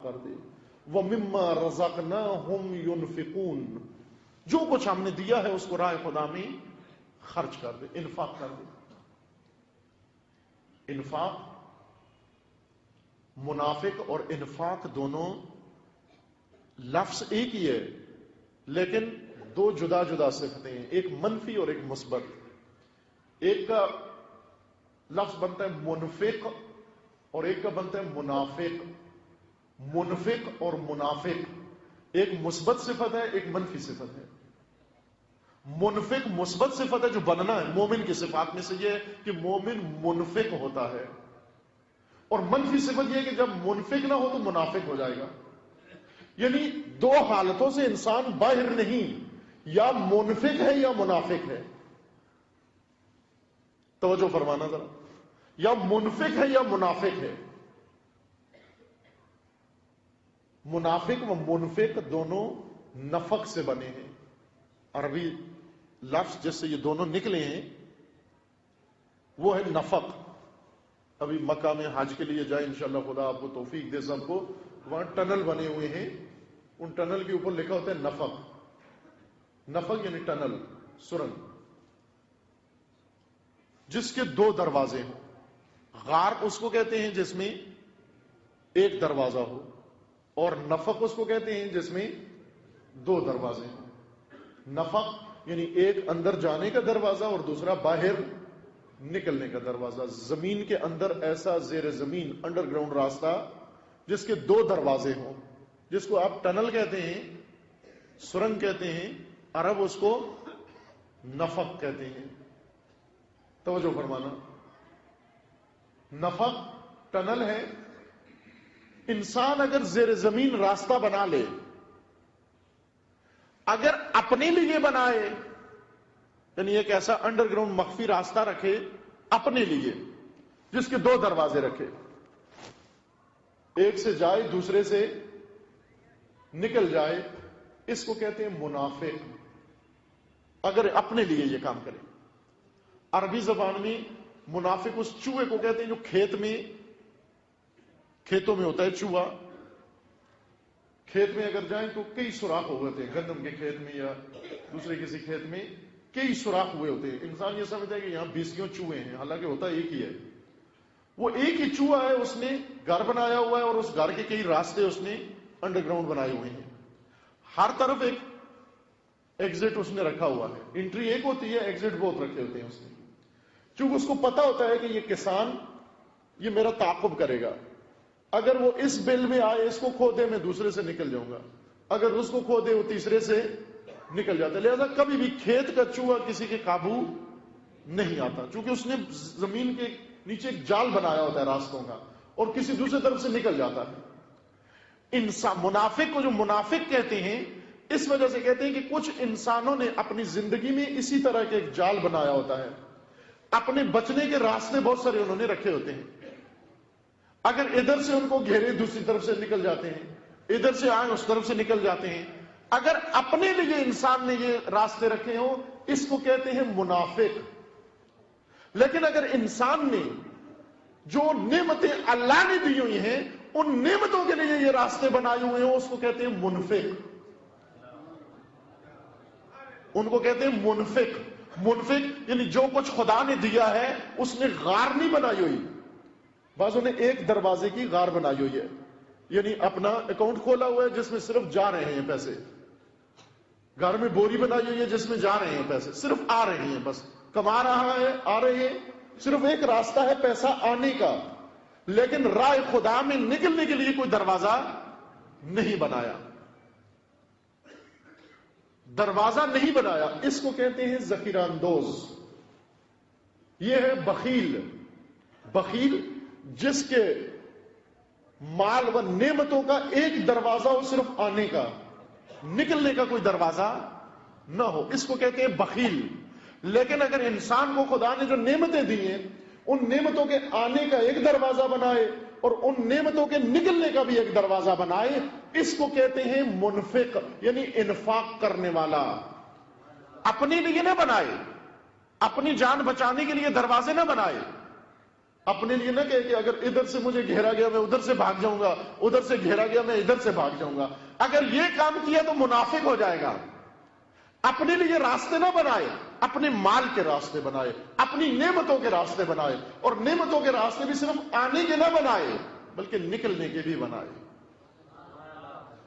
کر دے. وَمِمَّا رَزَقْنَاهُمْ يُنْفِقُونَ, جو کچھ ہم نے دیا ہے اس کو راہ خدا میں خرچ کر دے, انفاق کر دے. انفاق, منافق اور انفاق دونوں لفظ ایک ہی ہے لیکن دو جدا جدا صفتیں ہیں, ایک منفی اور ایک مثبت. ایک کا لفظ بنتا ہے منفق اور ایک کا بنتا ہے منافق. منفق اور منافق ایک مثبت صفت ہے, ایک منفی صفت ہے. منفق مثبت صفت ہے جو بننا ہے, مومن کی صفات میں سے یہ ہے کہ مومن منفق ہوتا ہے, اور منفی صفت یہ ہے کہ جب منفق نہ ہو تو منافق ہو جائے گا. یعنی دو حالتوں سے انسان باہر نہیں, یا منفق ہے یا منافق ہے. توجہ فرمانا ذرا, یا منفق ہے یا منافق ہے. منافق و منفق دونوں نفق سے بنے ہیں. عربی لفظ جس سے یہ دونوں نکلے ہیں وہ ہے نفق. ابھی مکہ میں حج کے لیے جائیں انشاءاللہ, خدا آپ کو توفیق دے سب کو. وہاں ٹنل بنے ہوئے ہیں, ان ٹنل کے اوپر لکھا ہوتا ہے نفق. نفق یعنی ٹنل, سرنگ, جس کے دو دروازے ہوں. غار اس کو کہتے ہیں جس میں ایک دروازہ ہو, اور نفق اس کو کہتے ہیں جس میں دو دروازے ہوں. نفق یعنی ایک اندر جانے کا دروازہ اور دوسرا باہر نکلنے کا دروازہ. زمین کے اندر ایسا زیر زمین انڈر گراؤنڈ راستہ جس کے دو دروازے ہوں, جس کو آپ ٹنل کہتے ہیں, سرنگ کہتے ہیں, عرب اس کو نفق کہتے ہیں. توجہ فرمانا, نفق ٹنل ہے. انسان اگر زیر زمین راستہ بنا لے, اگر اپنے لیے بنائے, یعنی ایک ایسا انڈر گراؤنڈ مخفی راستہ رکھے اپنے لیے جس کے دو دروازے رکھے, ایک سے جائے دوسرے سے نکل جائے, اس کو کہتے ہیں منافق. اگر اپنے لیے یہ کام کرے. عربی زبان میں منافق اس چوہے کو کہتے ہیں جو کھیتوں میں ہوتا ہے چوہا. کھیت میں اگر جائیں تو کئی سوراخ ہوتے ہیں, گندم کے کھیت میں یا دوسرے کسی کھیت میں کئی سوراخ ہوئے ہوتے ہیں. انسان یہ سمجھتا ہے کہ یہاں 20 چوہے ہیں, حالانکہ ہوتا ایک ہی ہے. وہ ایک ہی چوہا ہے, اس نے گھر بنایا ہوا ہے اور اس گھر کے کئی راستے اس نے انڈر گراؤنڈ بنائے ہوئے ہیں. ہر طرف ایک ایگزٹ اس نے رکھا ہوا ہے. انٹری ایک ہوتی ہے, ایگزٹ بہت رکھے ہوتے ہیں اس نے. چونکہ اس کو پتا ہوتا ہے کہ یہ کسان یہ میرا تعاقب کرے گا, اگر وہ اس بل میں آئے اس کو کھو دے میں دوسرے سے نکل جاؤں گا, اگر اس کو کھو دے وہ تیسرے سے نکل جاتا ہے. لہذا کبھی بھی کھیت کا چوہا کسی کے قابو نہیں آتا, چونکہ اس نے زمین کے نیچے ایک جال بنایا ہوتا ہے راستوں کا, اور کسی دوسرے طرف سے نکل جاتا ہے. انسان منافق کو جو منافق کہتے ہیں اس وجہ سے کہتے ہیں کہ کچھ انسانوں نے اپنی زندگی میں اسی طرح کے ایک جال بنایا ہوتا ہے. اپنے بچنے کے راستے بہت سارے انہوں نے رکھے ہوتے ہیں. اگر ادھر سے ان کو گھیرے دوسری طرف سے نکل جاتے ہیں, ادھر سے آئیں اس طرف سے نکل جاتے ہیں. اگر اپنے لیے انسان نے یہ راستے رکھے ہوں اس کو کہتے ہیں منافق. لیکن اگر انسان نے جو نعمتیں اللہ نے دی ہوئی ہیں ان نعمتوں کے لیے یہ راستے بنائے ہوئے ہیں اس کو کہتے ہیں منفق. ان کو کہتے ہیں منفق. منفق یعنی جو کچھ خدا نے دیا ہے اس نے غار نہیں بنائی ہوئی. بعضوں نے ایک دروازے کی غار بنائی ہوئی ہے, یعنی اپنا اکاؤنٹ کھولا ہوا ہے جس میں صرف جا رہے ہیں پیسے. گھر میں بوری بنائی ہوئی ہے جس میں جا رہے ہیں پیسے, صرف آ رہے ہیں, بس کما رہا ہے آ رہے ہیں. صرف ایک راستہ ہے پیسہ آنے کا, لیکن راہ خدا میں نکلنے کے لیے کوئی دروازہ نہیں بنایا. دروازہ نہیں بنایا, اس کو کہتے ہیں ذخیرہ اندوز. یہ ہے بخیل. بخیل جس کے مال و نعمتوں کا ایک دروازہ ہو, صرف آنے کا, نکلنے کا کوئی دروازہ نہ ہو, اس کو کہتے ہیں بخیل. لیکن اگر انسان کو خدا نے جو نعمتیں دی ہیں ان نعمتوں کے آنے کا ایک دروازہ بنائے اور ان نعمتوں کے نکلنے کا بھی ایک دروازہ بنائے, اس کو کہتے ہیں منفق, یعنی انفاق کرنے والا. اپنے لیے نہ بنائے, اپنی جان بچانے کے لیے دروازے نہ بنائے, اپنے لیے نہ کہے کہ اگر ادھر سے مجھے گھیرا گیا میں ادھر سے بھاگ جاؤں گا، ادھر سے گھیرا گیا میں ادھر سے بھاگ جاؤں گا. اگر یہ کام کیا تو منافق ہو جائے گا. اپنے لیے راستے نہ بنائے، اپنے مال کے راستے بنائے، اپنی نعمتوں کے راستے بنائے، اور نعمتوں کے راستے بھی صرف آنے کے نہ بنائے بلکہ نکلنے کے بھی بنائے.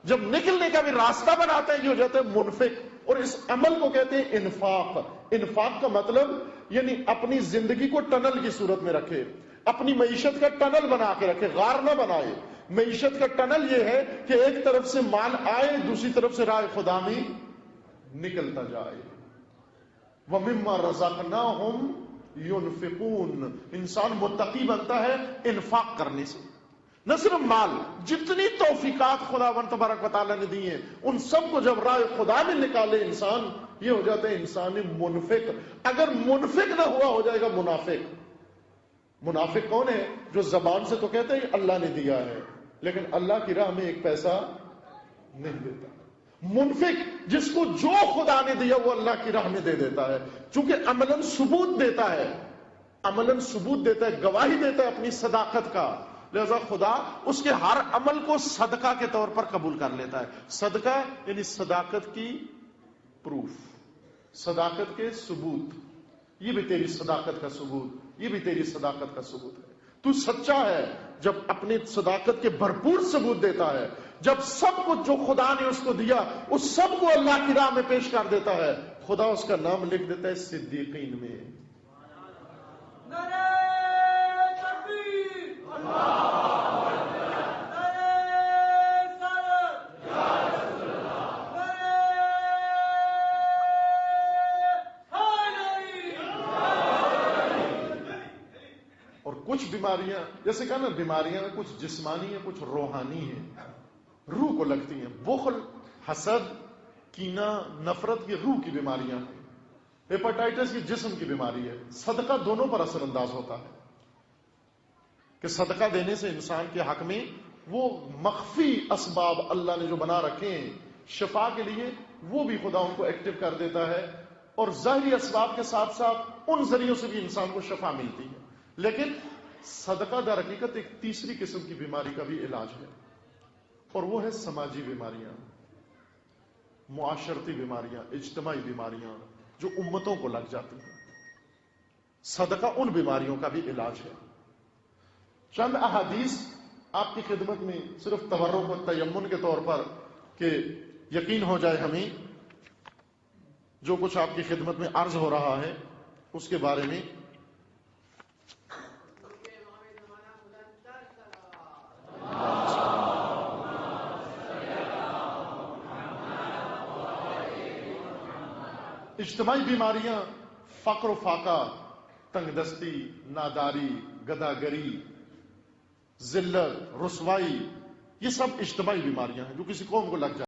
جب نکلنے کا بھی راستہ بناتے ہیں یہ ہو جاتا ہے منفق. اور اس عمل کو کہتے ہیں انفاق. انفاق کا مطلب یعنی اپنی زندگی کو ٹنل کی صورت میں رکھے، اپنی معیشت کا ٹنل بنا کے رکھے، غار نہ بنائے. معیشت کا ٹنل یہ ہے کہ ایک طرف سے مال آئے، دوسری طرف سے راہ خدا میں نکلتا جائے. وَمِمَّا رَزَقْنَاهُمْ يُنْفِقُونَ. انسان متقی بنتا ہے انفاق کرنے سے. نہ صرف مال، جتنی توفیقات خداوند تبارک و تعالیٰ نے دی ہیں ان سب کو جب راہ خدا میں نکالے انسان، یہ ہو جاتا ہے انسان منفق. اگر منفق نہ ہوا ہو جائے گا منافق. منافق کون ہے؟ جو زبان سے تو کہتے ہیں اللہ نے دیا ہے لیکن اللہ کی راہ میں ایک پیسہ نہیں دیتا. منفق جس کو جو خدا نے دیا وہ اللہ کی راہ میں دے دیتا ہے، چونکہ عملاً ثبوت دیتا ہے، عملاً ثبوت دیتا ہے، گواہی دیتا ہے اپنی صداقت کا. لہذا خدا اس کے ہر عمل کو صدقہ کے طور پر قبول کر لیتا ہے. صدقہ یعنی صداقت کی پروف، صداقت کے ثبوت. یہ بھی تیری صداقت کا ثبوت، یہ بھی تیری صداقت کا ثبوت ہے. تو سچا ہے جب اپنی صداقت کے بھرپور ثبوت دیتا ہے، جب سب کچھ جو خدا نے اس کو دیا اس سب کو اللہ کی راہ میں پیش کر دیتا ہے، خدا اس کا نام لکھ دیتا ہے صدیقین میں. اور کچھ بیماریاں جیسے کہا نا، بیماریاں میں کچھ جسمانی ہیں کچھ روحانی ہیں، روح کو لگتی ہیں. بخل، حسد، کینہ، نفرت، یہ روح کی بیماریاں ہیں. ہیپاٹائٹس یہ جسم کی بیماری ہے. صدقہ دونوں پر اثر انداز ہوتا ہے کہ صدقہ دینے سے انسان کے حق میں وہ مخفی اسباب اللہ نے جو بنا رکھے ہیں شفا کے لیے، وہ بھی خدا ان کو ایکٹیو کر دیتا ہے، اور ظاہری اسباب کے ساتھ ساتھ ان ذریعوں سے بھی انسان کو شفا ملتی ہے. لیکن صدقہ در حقیقت ایک تیسری قسم کی بیماری کا بھی علاج ہے، اور وہ ہے سماجی بیماریاں، معاشرتی بیماریاں، اجتماعی بیماریاں جو امتوں کو لگ جاتی ہیں. صدقہ ان بیماریوں کا بھی علاج ہے. چند احادیث آپ کی خدمت میں صرف تبرک و تیمن کے طور پر کہ یقین ہو جائے ہمیں جو کچھ آپ کی خدمت میں عرض ہو رہا ہے اس کے بارے میں. اجتماعی بیماریاں فقر و فاقہ، تنگ دستی، ناداری، گداگری، ذلت، رسوائی، یہ سب اجتماعی بیماریاں ہیں جو کسی قوم کو لگ جائیں.